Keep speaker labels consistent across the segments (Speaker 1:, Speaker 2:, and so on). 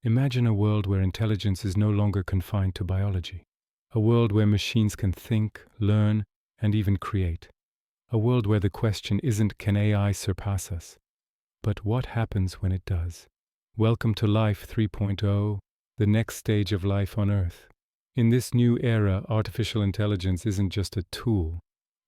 Speaker 1: Imagine a world where intelligence is no longer confined to biology. A world where machines can think, learn, and even create. A world where the question isn't can AI surpass us, but what happens when it does? Welcome to Life 3.0, the next stage of life on Earth. In this new era, artificial intelligence isn't just a tool,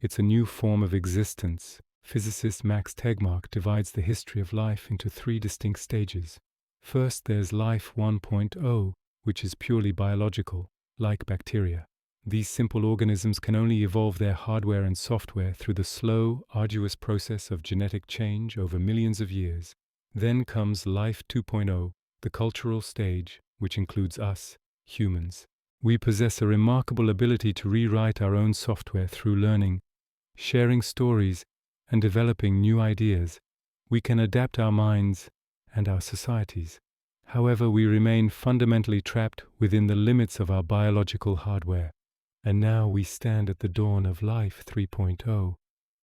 Speaker 1: it's a new form of existence. Physicist Max Tegmark divides the history of life into three distinct stages. First, there's Life 1.0, which is purely biological, like bacteria. These simple organisms can only evolve their hardware and software through the slow, arduous process of genetic change over millions of years. Then comes Life 2.0, the cultural stage, which includes us, humans. We possess a remarkable ability to rewrite our own software through learning, sharing stories, and developing new ideas. We can adapt our minds and our societies. However, we remain fundamentally trapped within the limits of our biological hardware. And now we stand at the dawn of Life 3.0,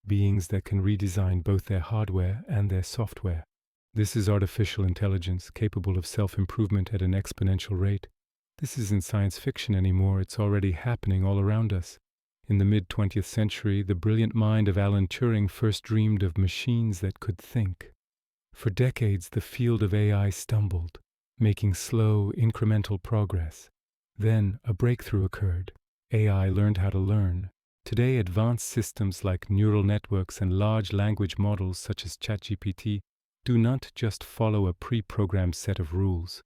Speaker 1: beings that can redesign both their hardware and their software. This is artificial intelligence capable of self-improvement at an exponential rate. This isn't science fiction anymore, it's already happening all around us. In the mid-20th century, the brilliant mind of Alan Turing first dreamed of machines that could think. For decades, the field of AI stumbled, making slow, incremental progress. Then, a breakthrough occurred. AI learned how to learn. Today, advanced systems like neural networks and large language models such as ChatGPT do not just follow a pre-programmed set of rules.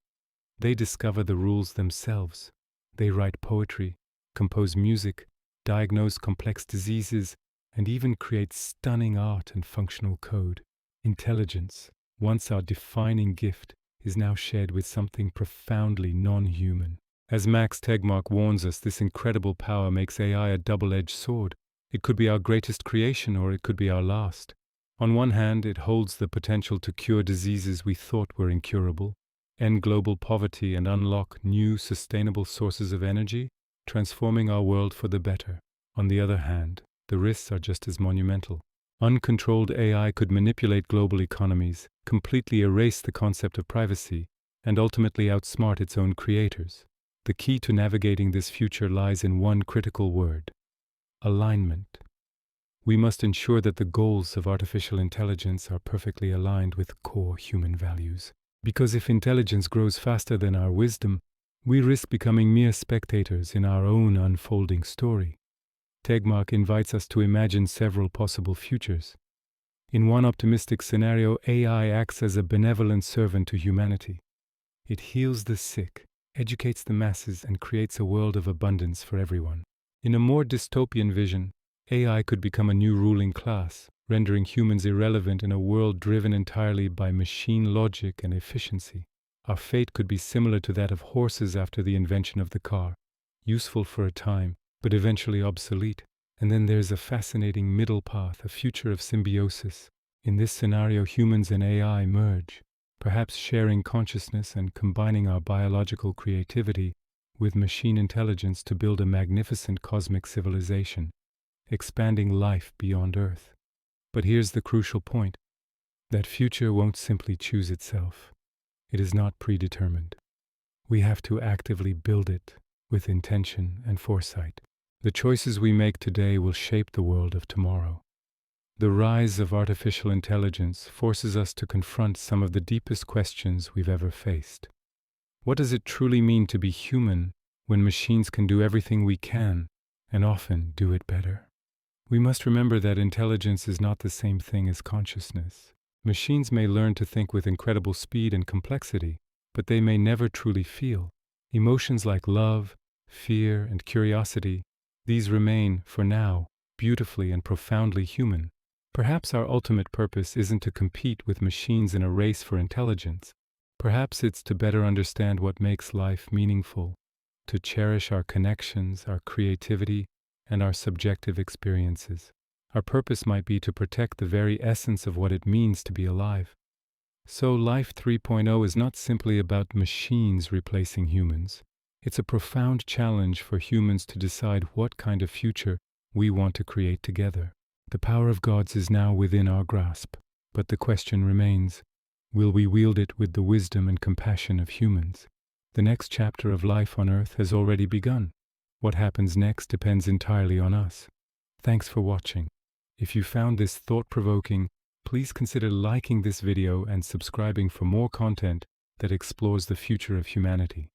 Speaker 1: They discover the rules themselves. They write poetry, compose music, diagnose complex diseases, and even create stunning art and functional code. Intelligence, once our defining gift, is now shared with something profoundly non-human. As Max Tegmark warns us, this incredible power makes AI a double-edged sword. It could be our greatest creation or it could be our last. On one hand, it holds the potential to cure diseases we thought were incurable, end global poverty and unlock new, sustainable sources of energy, transforming our world for the better. On the other hand, the risks are just as monumental. Uncontrolled AI could manipulate global economies, completely erase the concept of privacy, and ultimately outsmart its own creators. The key to navigating this future lies in one critical word: alignment. We must ensure that the goals of artificial intelligence are perfectly aligned with core human values. Because if intelligence grows faster than our wisdom, we risk becoming mere spectators in our own unfolding story. Tegmark invites us to imagine several possible futures. In one optimistic scenario, AI acts as a benevolent servant to humanity. It heals the sick, educates the masses, and creates a world of abundance for everyone. In a more dystopian vision, AI could become a new ruling class, rendering humans irrelevant in a world driven entirely by machine logic and efficiency. Our fate could be similar to that of horses after the invention of the car, useful for a time, but eventually obsolete. And then there's a fascinating middle path, a future of symbiosis. In this scenario, humans and AI merge, perhaps sharing consciousness and combining our biological creativity with machine intelligence to build a magnificent cosmic civilization, expanding life beyond Earth. But here's the crucial point. That future won't simply choose itself. It is not predetermined. We have to actively build it with intention and foresight. The choices we make today will shape the world of tomorrow. The rise of artificial intelligence forces us to confront some of the deepest questions we've ever faced. What does it truly mean to be human when machines can do everything we can, and often do it better? We must remember that intelligence is not the same thing as consciousness. Machines may learn to think with incredible speed and complexity, but they may never truly feel. Emotions like love, fear, and curiosity, these remain, for now, beautifully and profoundly human. Perhaps our ultimate purpose isn't to compete with machines in a race for intelligence. Perhaps it's to better understand what makes life meaningful, to cherish our connections, our creativity, and our subjective experiences. Our purpose might be to protect the very essence of what it means to be alive. So Life 3.0 is not simply about machines replacing humans. It's a profound challenge for humans to decide what kind of future we want to create together. The power of gods is now within our grasp, but the question remains, will we wield it with the wisdom and compassion of humans? The next chapter of life on Earth has already begun. What happens next depends entirely on us. Thanks for watching. If you found this thought-provoking, please consider liking this video and subscribing for more content that explores the future of humanity.